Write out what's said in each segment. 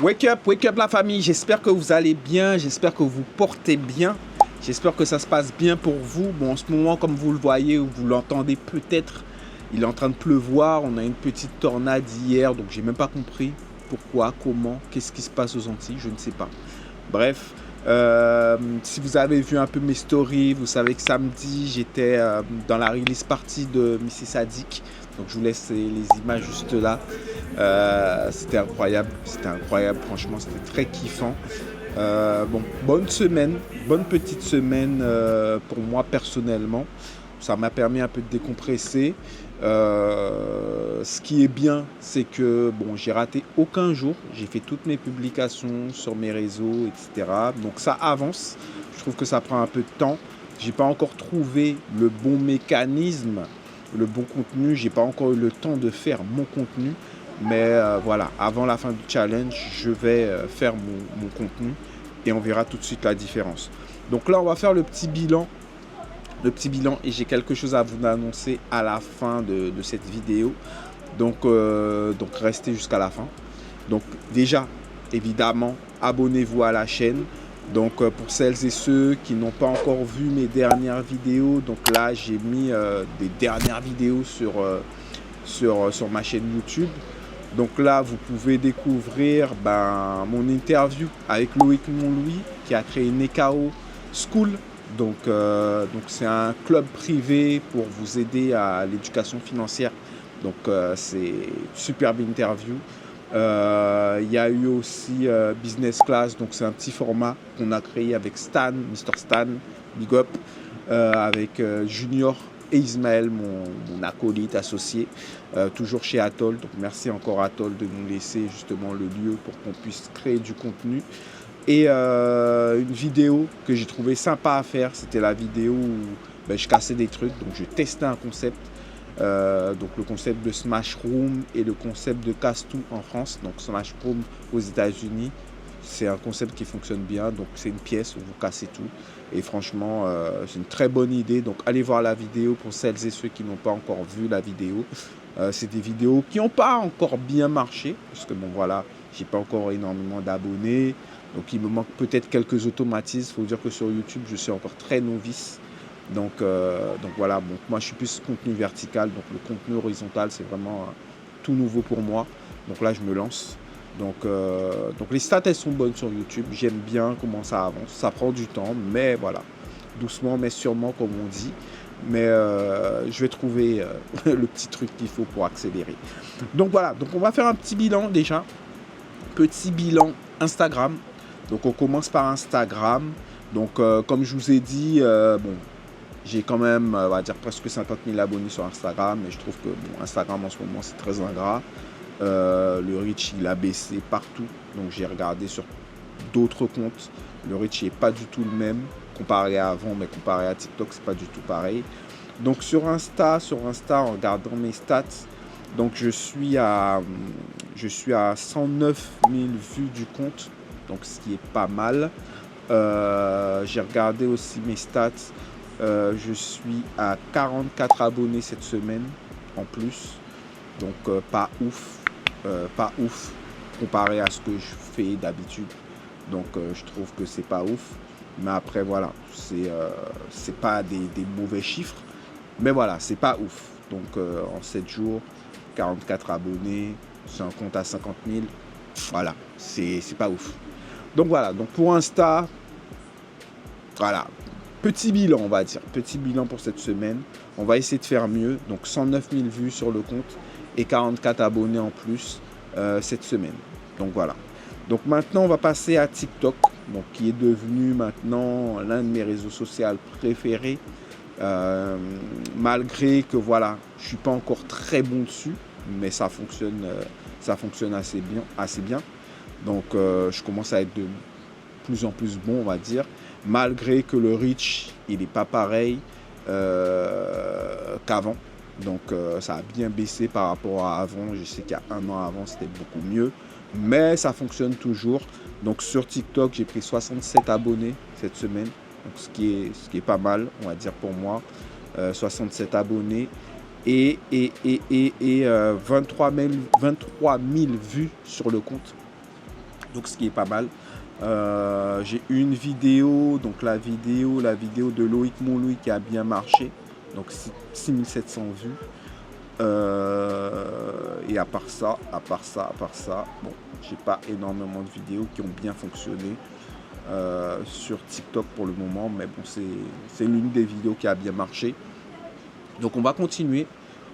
Wake up la famille, j'espère que vous allez bien, j'espère que vous portez bien, j'espère que ça se passe bien pour vous. Bon, en ce moment, comme vous le voyez ou vous l'entendez peut-être, il est en train de pleuvoir, on a une petite tornade hier, donc j'ai même pas compris pourquoi, comment, qu'est-ce qui se passe aux Antilles, je ne sais pas. Bref, si vous avez vu un peu mes stories, vous savez que samedi, j'étais dans la release party de Missy Sadik. Donc je vous laisse les images juste là. C'était incroyable, franchement, c'était très kiffant. Bon, bonne semaine, bonne petite semaine pour moi personnellement. Ça m'a permis un peu de décompresser. Ce qui est bien, c'est que bon, j'ai raté aucun jour. J'ai fait toutes mes publications sur mes réseaux, etc. Donc ça avance. Je trouve que ça prend un peu de temps. J'ai pas encore trouvé le bon mécanisme, le bon contenu. J'ai pas encore eu le temps de faire mon contenu. Mais voilà, avant la fin du challenge, je vais faire mon contenu et on verra tout de suite la différence. Donc là, on va faire le petit bilan et j'ai quelque chose à vous annoncer à la fin de cette vidéo. Donc restez jusqu'à la fin. Donc déjà, évidemment, abonnez-vous à la chaîne. Donc pour celles et ceux qui n'ont pas encore vu mes dernières vidéos, donc là j'ai mis des dernières vidéos sur ma chaîne YouTube. Donc là vous pouvez découvrir mon interview avec Loïc Monlouis qui a créé Nekao School. Donc c'est un club privé pour vous aider à l'éducation financière. Donc c'est une superbe interview. Il y a eu aussi Business Class, donc c'est un petit format qu'on a créé avec Stan, Mr Stan, Big Up, avec Junior et Ismaël, mon acolyte associé, toujours chez Atoll. Donc merci encore Atoll de nous laisser justement le lieu pour qu'on puisse créer du contenu. Et une vidéo que j'ai trouvé sympa à faire, c'était la vidéo où je cassais des trucs, donc je testais un concept. Donc le concept de Smash Room et le concept de Casse-Tout en France. Donc Smash Room aux États-Unis, c'est un concept qui fonctionne bien. Donc c'est une pièce où vous cassez tout. Et franchement, c'est une très bonne idée. Donc allez voir la vidéo pour celles et ceux qui n'ont pas encore vu la vidéo. C'est des vidéos qui n'ont pas encore bien marché. Parce que bon voilà, j'ai pas encore énormément d'abonnés. Donc il me manque peut-être quelques automatismes. Il faut dire que sur YouTube, je suis encore très novice. Donc voilà, bon, moi je suis plus contenu vertical, donc le contenu horizontal c'est vraiment tout nouveau pour moi. Donc là je me lance. Donc les stats elles sont bonnes sur YouTube, j'aime bien comment ça avance, ça prend du temps, mais voilà, doucement mais sûrement comme on dit. Mais je vais trouver le petit truc qu'il faut pour accélérer. Donc voilà, donc on va faire un petit bilan déjà. Petit bilan Instagram. Donc on commence par Instagram. Donc comme je vous ai dit, bon, j'ai quand même, on va dire, presque 50 000 abonnés sur Instagram. Et je trouve que bon, Instagram en ce moment, c'est très ingrat. Le reach, il a baissé partout. Donc, j'ai regardé sur d'autres comptes. Le reach n'est pas du tout le même comparé à avant. Mais comparé à TikTok, c'est pas du tout pareil. Donc, sur Insta, en regardant mes stats, donc je suis à 109 000 vues du compte. Donc, ce qui est pas mal. J'ai regardé aussi mes stats. Je suis à 44 abonnés cette semaine en plus, donc pas ouf comparé à ce que je fais d'habitude. Donc je trouve que c'est pas ouf, mais après voilà, c'est pas des mauvais chiffres, mais voilà, c'est pas ouf. Donc en 7 jours, 44 abonnés, c'est un compte à 50 000, voilà, c'est pas ouf. Donc voilà, donc pour Insta, voilà. Petit bilan, on va dire. Petit bilan pour cette semaine. On va essayer de faire mieux. Donc 109 000 vues sur le compte et 44 abonnés en plus cette semaine. Donc voilà. Donc maintenant, on va passer à TikTok, donc, qui est devenu maintenant l'un de mes réseaux sociaux préférés. Malgré que voilà, je ne suis pas encore très bon dessus, mais ça fonctionne assez bien. Donc je commence à être de plus en plus bon, on va dire. Malgré que le reach, il n'est pas pareil qu'avant. Donc ça a bien baissé par rapport à avant. Je sais qu'il y a un an avant, c'était beaucoup mieux. Mais ça fonctionne toujours. Donc sur TikTok, j'ai pris 67 abonnés cette semaine. Donc, ce qui est pas mal, on va dire pour moi. 67 abonnés. Et 23 000 vues sur le compte. Donc ce qui est pas mal. J'ai une vidéo, donc la vidéo de Loïc Monlouis qui a bien marché. Donc 6700 vues. Et à part ça, bon, j'ai pas énormément de vidéos qui ont bien fonctionné sur TikTok pour le moment, mais bon, c'est l'une des vidéos qui a bien marché. Donc on va continuer,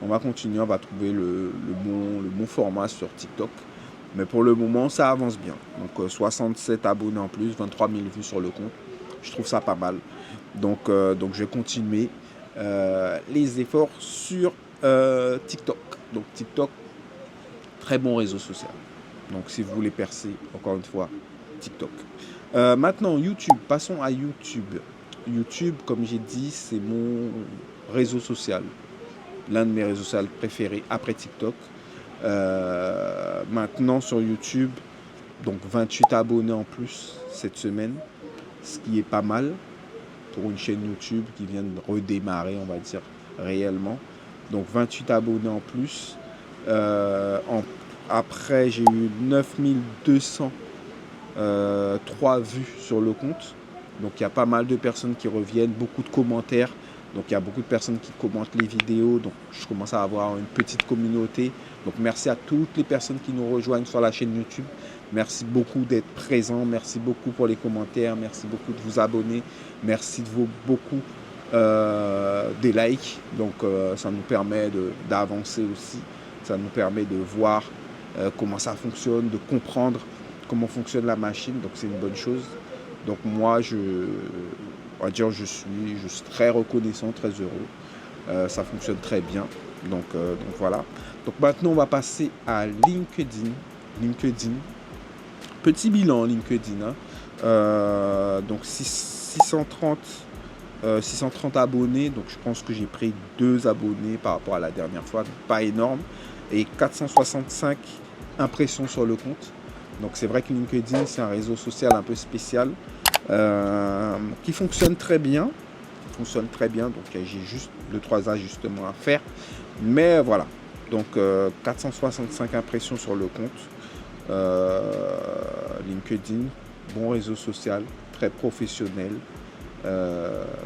on va trouver le bon format sur TikTok. Mais pour le moment, ça avance bien. Donc 67 abonnés en plus, 23 000 vues sur le compte. Je trouve ça pas mal. Donc je vais continuer les efforts sur TikTok. Donc TikTok, très bon réseau social. Donc si vous voulez percer, encore une fois, TikTok. Maintenant, YouTube. Passons à YouTube. YouTube, comme j'ai dit, c'est mon réseau social. L'un de mes réseaux sociaux préférés après TikTok. Maintenant sur YouTube, donc 28 abonnés en plus cette semaine, ce qui est pas mal pour une chaîne YouTube qui vient de redémarrer, on va dire, réellement. Donc 28 abonnés en plus. Après, j'ai eu 9203 vues sur le compte. Donc il y a pas mal de personnes qui reviennent, beaucoup de commentaires. Donc il y a beaucoup de personnes qui commentent les vidéos. Donc je commence à avoir une petite communauté. Donc merci à toutes les personnes qui nous rejoignent sur la chaîne YouTube. Merci beaucoup d'être présents. Merci beaucoup pour les commentaires. Merci beaucoup de vous abonner. Merci de beaucoup des likes. Donc ça nous permet d'avancer aussi. Ça nous permet de voir comment ça fonctionne, de comprendre comment fonctionne la machine. Donc c'est une bonne chose. Donc moi, on va dire, je suis très reconnaissant, très heureux. Ça fonctionne très bien. Donc voilà. Donc maintenant, on va passer à LinkedIn. Petit bilan LinkedIn. Donc 630 abonnés. Donc je pense que j'ai pris 2 abonnés par rapport à la dernière fois. Donc pas énorme. Et 465 impressions sur le compte. Donc c'est vrai que LinkedIn, c'est un réseau social un peu spécial. Qui fonctionne très bien. Donc j'ai juste 2-3 ajustements à faire. Mais voilà. Donc 465 impressions sur le compte. LinkedIn, bon réseau social, très professionnel.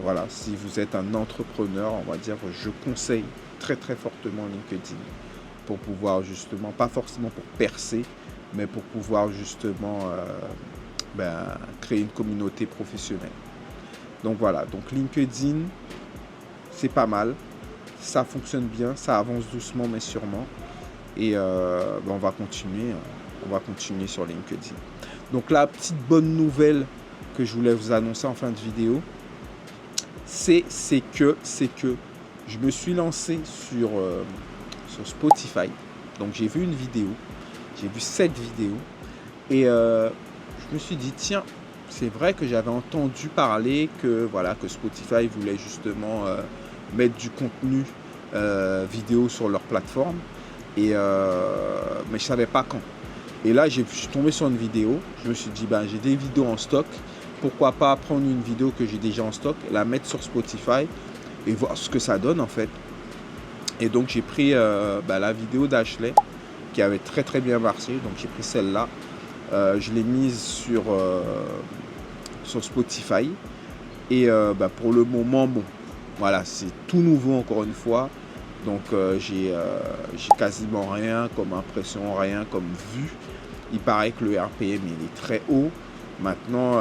Voilà, si vous êtes un entrepreneur, on va dire, je conseille très très fortement LinkedIn pour pouvoir justement, pas forcément pour percer, mais pour pouvoir justement créer une communauté professionnelle. Donc voilà, donc LinkedIn, c'est pas mal, ça fonctionne bien, ça avance doucement mais sûrement. Et on va continuer sur LinkedIn. Donc la petite bonne nouvelle que je voulais vous annoncer en fin de vidéo, c'est que je me suis lancé sur Spotify. Donc j'ai vu une vidéo, j'ai vu 7 vidéos et je me suis dit tiens, c'est vrai que j'avais entendu parler que Spotify voulait justement mettre du contenu vidéo sur leur plateforme mais je ne savais pas quand. Et là, je suis tombé sur une vidéo. Je me suis dit, j'ai des vidéos en stock. Pourquoi pas prendre une vidéo que j'ai déjà en stock, la mettre sur Spotify et voir ce que ça donne en fait. Et donc, j'ai pris la vidéo d'Ashley qui avait très très bien marché. Donc, j'ai pris celle-là. Je l'ai mise sur Spotify. Et pour le moment, c'est tout nouveau encore une fois. Donc j'ai quasiment rien comme impression, rien comme vue. Il paraît que le RPM il est très haut. Maintenant,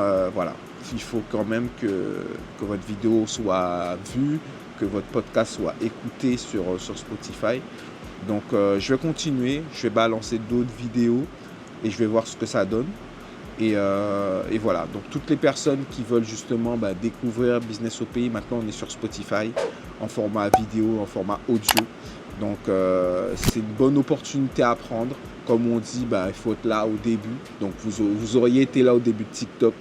il faut quand même que votre vidéo soit vue, que votre podcast soit écouté sur Spotify. Donc je vais continuer, je vais balancer d'autres vidéos et je vais voir ce que ça donne. Et voilà, donc toutes les personnes qui veulent justement découvrir Business au pays, maintenant on est sur Spotify en format vidéo, en format audio. Donc c'est une bonne opportunité à prendre. Comme on dit, il faut être là au début. Donc vous auriez été là au début de TikTok.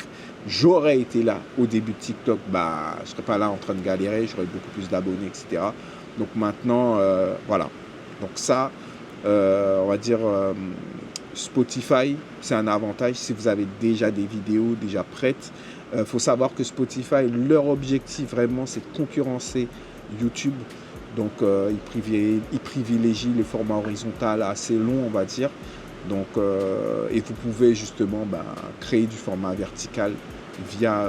J'aurais été là au début de TikTok. Je ne serais pas là en train de galérer, j'aurais beaucoup plus d'abonnés, etc. Donc maintenant, voilà. Donc ça, on va dire... Spotify, c'est un avantage si vous avez déjà des vidéos déjà prêtes. Faut savoir que Spotify, leur objectif vraiment, c'est de concurrencer YouTube. Donc, ils privilégient les formats horizontaux assez longs, on va dire. Donc, et vous pouvez justement créer du format vertical via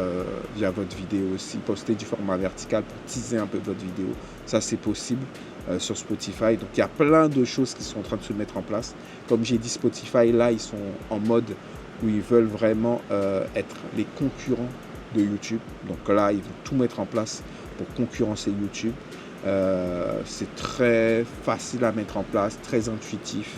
votre vidéo aussi, poster du format vertical pour teaser un peu votre vidéo. Ça, c'est possible sur Spotify. Donc, il y a plein de choses qui sont en train de se mettre en place. Comme j'ai dit, Spotify, là, ils sont en mode où ils veulent vraiment être les concurrents de YouTube. Donc là, ils vont tout mettre en place pour concurrencer YouTube. C'est très facile à mettre en place, très intuitif.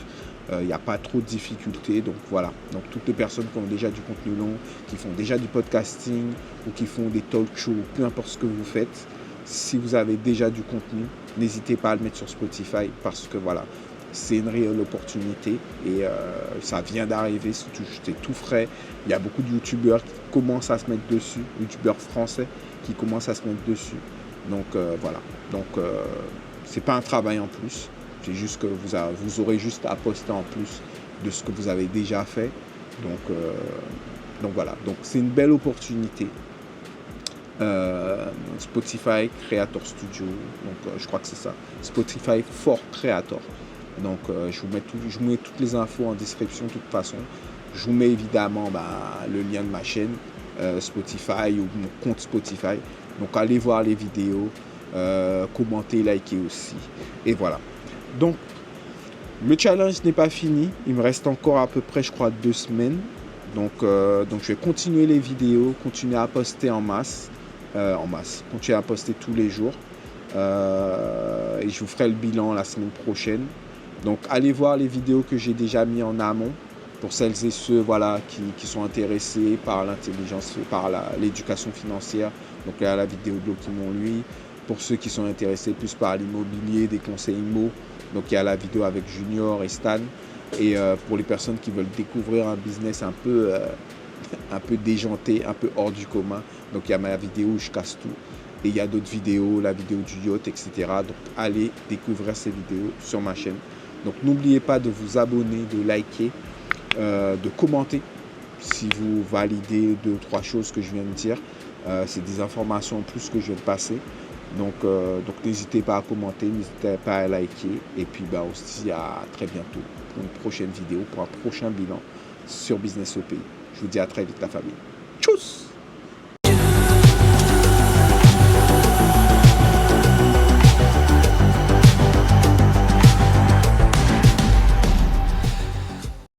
Il n'y a pas trop de difficultés. Donc voilà. Donc toutes les personnes qui ont déjà du contenu long, qui font déjà du podcasting ou qui font des talk shows, peu importe ce que vous faites, si vous avez déjà du contenu, n'hésitez pas à le mettre sur Spotify parce que voilà, c'est une réelle opportunité et ça vient d'arriver, c'est tout frais. Il y a beaucoup de youtubeurs qui commencent à se mettre dessus, youtubeurs français qui commencent à se mettre dessus. Donc voilà, donc c'est pas un travail en plus, c'est juste que vous aurez juste à poster en plus de ce que vous avez déjà fait. Donc voilà, donc c'est une belle opportunité. Spotify Creator Studio, donc je crois que c'est ça, Spotify for Creator. Donc je vous mets toutes les infos en description de toute façon. Je vous mets évidemment le lien de ma chaîne Spotify ou mon compte Spotify. Donc allez voir les vidéos, commentez, likez aussi. Et voilà. Donc le challenge n'est pas fini. Il me reste encore à peu près, je crois, 2 semaines. Donc je vais continuer les vidéos, continuer à poster en masse, continuer à poster tous les jours. Et je vous ferai le bilan la semaine prochaine. Donc allez voir les vidéos que j'ai déjà mis en amont pour celles et ceux qui sont intéressés par l'intelligence, par l'éducation financière. Donc là, la vidéo de Lokimon lui. Pour ceux qui sont intéressés plus par l'immobilier, des conseils immo, donc il y a la vidéo avec Junior et Stan. Et pour les personnes qui veulent découvrir un business un peu déjanté, un peu hors du commun, donc il y a ma vidéo où je casse tout. Et il y a d'autres vidéos, la vidéo du yacht, etc. Donc allez découvrir ces vidéos sur ma chaîne. Donc n'oubliez pas de vous abonner, de liker, de commenter si vous validez 2 ou 3 choses que je viens de dire. C'est des informations en plus que je viens de passer. Donc n'hésitez pas à commenter, n'hésitez pas à liker. Et puis aussi à très bientôt pour une prochaine vidéo, pour un prochain bilan sur Business au pays. Je vous dis à très vite la famille. Tchuss!